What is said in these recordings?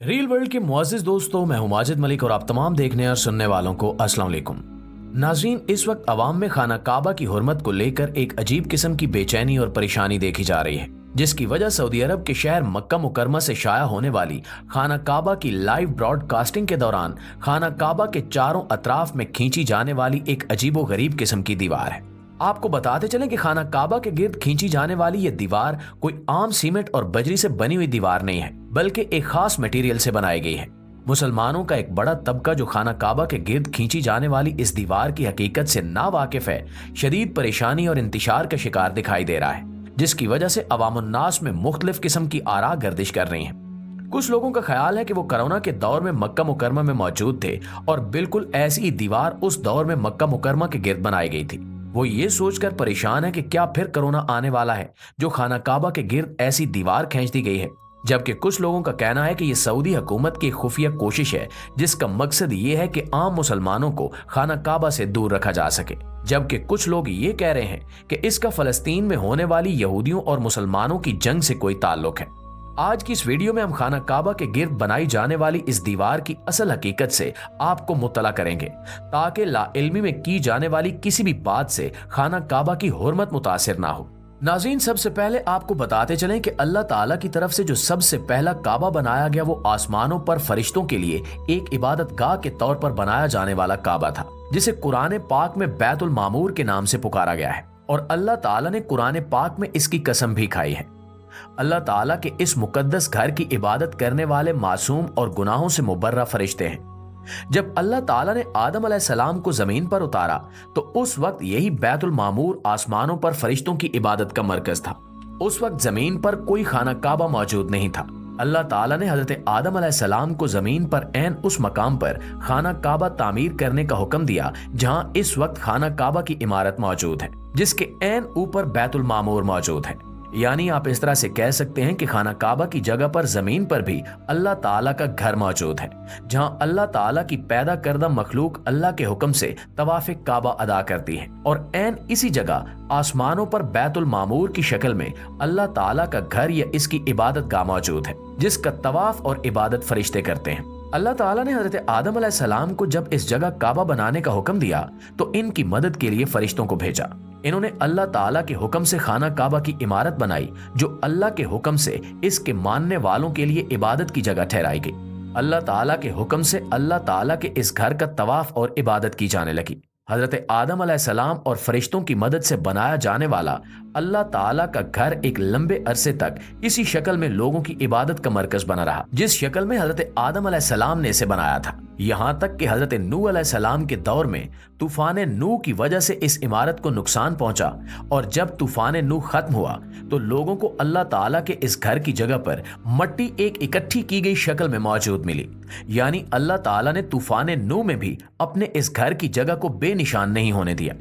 Rail world کے معزز دوستوں، میں ہوں ماجد ملک اور آپ تمام دیکھنے اور سننے والوں کو السلام علیکم۔ ناظرین، اس وقت عوام میں خانہ کعبہ کی حرمت کو لے کر ایک عجیب قسم کی بے چینی اور پریشانی دیکھی جا رہی ہے، جس کی وجہ سعودی عرب کے شہر مکہ مکرمہ سے شائع ہونے والی خانہ کعبہ کی لائیو براڈ کاسٹنگ کے دوران خانہ کعبہ کے چاروں اطراف میں کھینچی جانے والی ایک عجیب و غریب قسم کی دیوار ہے۔ آپ کو بتاتے چلیں کہ خانہ کعبہ کے گرد کھینچی جانے والی یہ دیوار کوئی عام سیمنٹ اور بجری سے بنی ہوئی دیوار نہیں ہے، بلکہ ایک خاص مٹیریل سے بنائی گئی ہے۔ مسلمانوں کا ایک بڑا طبقہ جو خانہ کعبہ کے گرد کھینچی جانے والی اس دیوار کی حقیقت سے ناواقف ہے، شدید پریشانی اور انتشار کا شکار دکھائی دے رہا ہے، جس کی وجہ سے عوام الناس میں مختلف قسم کی آراء گردش کر رہی ہیں۔ کچھ لوگوں کا خیال ہے کہ وہ کرونا کے دور میں مکہ مکرمہ میں موجود تھے اور بالکل ایسی ہی دیوار اس دور میں مکہ مکرمہ کے گرد بنائی گئی تھی۔ وہ یہ سوچ کر پریشان ہے کہ کیا پھر کرونا آنے والا ہے جو خانہ کعبہ کے گرد ایسی دیوار کھینچ دی گئی ہے، جبکہ کچھ لوگوں کا کہنا ہے کہ یہ سعودی حکومت کی خفیہ کوشش ہے جس کا مقصد یہ ہے کہ عام مسلمانوں کو خانہ کعبہ سے دور رکھا جا سکے، جبکہ کچھ لوگ یہ کہہ رہے ہیں کہ اس کا فلسطین میں ہونے والی یہودیوں اور مسلمانوں کی جنگ سے کوئی تعلق ہے۔ آج کی اس ویڈیو میں ہم خانہ کعبہ کے گرد بنائی جانے والی اس دیوار کی اصل حقیقت سے آپ کو مطلع کریں گے، تاکہ لا علمی میں کی جانے والی کسی بھی بات سے خانہ کعبہ کی حرمت متاثر نہ ہو۔ ناظرین، سب سے پہلے آپ کو بتاتے چلیں کہ اللہ تعالیٰ کی طرف سے جو سب سے پہلا کعبہ بنایا گیا وہ آسمانوں پر فرشتوں کے لیے ایک عبادت گاہ کے طور پر بنایا جانے والا کعبہ تھا، جسے قرآن پاک میں بیت المعمور کے نام سے پکارا گیا ہے، اور اللہ تعالیٰ نے قرآن پاک میں اس کی قسم بھی کھائی ہے۔ اللہ تعالیٰ کے اس مقدس گھر کی عبادت کرنے والے معصوم اور گناہوں سے مبرہ فرشتے ہیں۔ جب اللہ تعالیٰ نے آدم علیہ السلام کو زمین پر اتارا تو اس وقت یہی بیت المعمور آسمانوں پر فرشتوں کی عبادت کا مرکز تھا۔ اس وقت زمین پر کوئی خانہ کعبہ موجود نہیں تھا۔ اللہ تعالیٰ نے حضرت آدم علیہ السلام کو زمین پر عین اس مقام پر خانہ کعبہ تعمیر کرنے کا حکم دیا جہاں اس وقت خانہ کعبہ کی عمارت موجود ہے، جس کے عین اوپر بیت المعمور موجود ہے۔ یعنی آپ اس طرح سے کہہ سکتے ہیں کہ خانہ کعبہ کی جگہ پر زمین پر بھی اللہ تعالیٰ کا گھر موجود ہے، جہاں اللہ تعالیٰ کی پیدا کردہ مخلوق اللہ کے حکم سے طواف کعبہ ادا کرتی ہے، اور عین اسی جگہ آسمانوں پر بیت المعمور کی شکل میں اللہ تعالیٰ کا گھر یا اس کی عبادت گاہ موجود ہے، جس کا طواف اور عبادت فرشتے کرتے ہیں۔ اللہ تعالیٰ نے حضرت آدم علیہ السلام کو جب اس جگہ کعبہ بنانے کا حکم دیا تو ان کی مدد کے لیے فرشتوں کو بھیجا۔ انہوں نے اللہ تعالیٰ کے حکم سے خانہ کعبہ کی عمارت بنائی جو اللہ کے حکم سے اس کے ماننے والوں کے لیے عبادت کی جگہ ٹھہرائی گئی۔ اللہ تعالیٰ کے حکم سے اللہ تعالیٰ کے اس گھر کا طواف اور عبادت کی جانے لگی۔ حضرت آدم علیہ السلام اور فرشتوں کی مدد سے بنایا جانے والا اللہ تعالیٰ کا گھر ایک لمبے عرصے تک اسی شکل میں لوگوں کی عبادت کا مرکز بنا رہا جس شکل میں حضرت آدم علیہ السلام نے اسے بنایا تھا، یہاں تک کہ حضرت نوح علیہ السلام کے دور میں طوفان نوح کی وجہ سے اس عمارت کو نقصان پہنچا، اور جب طوفان نوح ختم ہوا تو لوگوں کو اللہ تعالیٰ کے اس گھر کی جگہ پر مٹی ایک اکٹھی کی گئی شکل میں موجود ملی۔ یعنی اللہ تعالیٰ نے طوفان نوح میں بھی اپنے اس گھر کی جگہ کو بے نشان نہیں ہونے دیا۔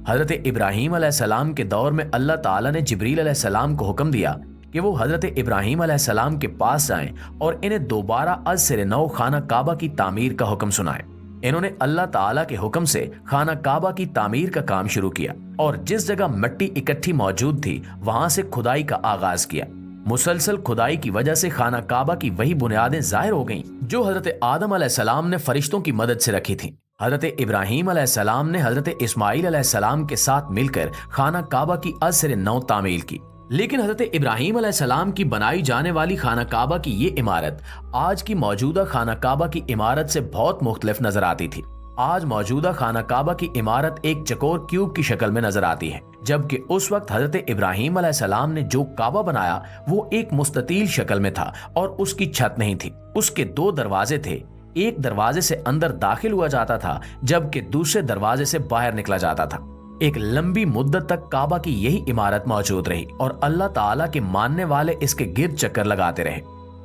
حضرت ابراہیم علیہ السلام کے دور میں اللہ تعالیٰ نے جبریل علیہ السلام کو حکم دیا کہ وہ حضرت ابراہیم علیہ السلام کے پاس جائیں اور انہیں دوبارہ از سر نو خانہ کعبہ کی تعمیر کا حکم سنائیں۔ انہوں نے اللہ تعالیٰ کے حکم سے خانہ کعبہ کی تعمیر کا کام شروع کیا اور جس جگہ مٹی اکٹھی موجود تھی وہاں سے کھدائی کا آغاز کیا۔ مسلسل کھدائی کی وجہ سے خانہ کعبہ کی وہی بنیادیں ظاہر ہو گئیں جو حضرت آدم علیہ السلام نے فرشتوں کی مدد سے رکھی تھیں۔ حضرت ابراہیم علیہ السلام نے حضرت اسماعیل علیہ السلام کے ساتھ مل کر خانہ کعبہ کی از سر نو تعمیر کی، لیکن حضرت ابراہیم علیہ السلام کی بنائی جانے والی خانہ کعبہ کی یہ عمارت آج کی موجودہ خانہ کعبہ کی عمارت سے بہت مختلف نظر آتی تھی۔ آج موجودہ خانہ کعبہ کی عمارت ایک چکور کیوب کی شکل میں نظر آتی ہے، جبکہ اس وقت حضرت ابراہیم علیہ السلام نے جو کعبہ بنایا وہ ایک مستطیل شکل میں تھا اور اس کی چھت نہیں تھی۔ اس کے دو دروازے تھے، ایک دروازے سے اندر داخل ہوا جاتا تھا جبکہ دوسرے دروازے سے باہر نکلا جاتا تھا۔ ایک لمبی مدت تک کعبہ کی یہی عمارت موجود رہی اور اللہ تعالیٰ کے ماننے والے اس کے گرد چکر لگاتے رہے،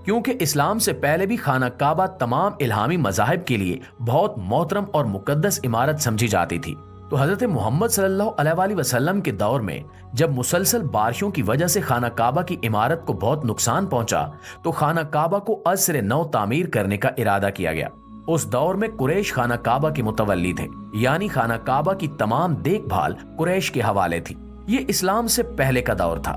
کیونکہ اسلام سے پہلے بھی خانہ کعبہ تمام الہامی مذاہب کے لیے بہت محترم اور مقدس عمارت سمجھی جاتی تھی۔ تو حضرت محمد صلی اللہ علیہ وآلہ وسلم کے دور میں جب مسلسل بارشوں کی وجہ سے خانہ کعبہ کی عمارت کو بہت نقصان پہنچا تو خانہ کعبہ کو از سر نو تعمیر کرنے کا ارادہ کیا گیا۔ اس دور میں قریش خانہ کعبہ کے متولی تھے، یعنی خانہ کعبہ کی تمام دیکھ بھال قریش کے حوالے تھی۔ یہ اسلام سے پہلے کا دور تھا۔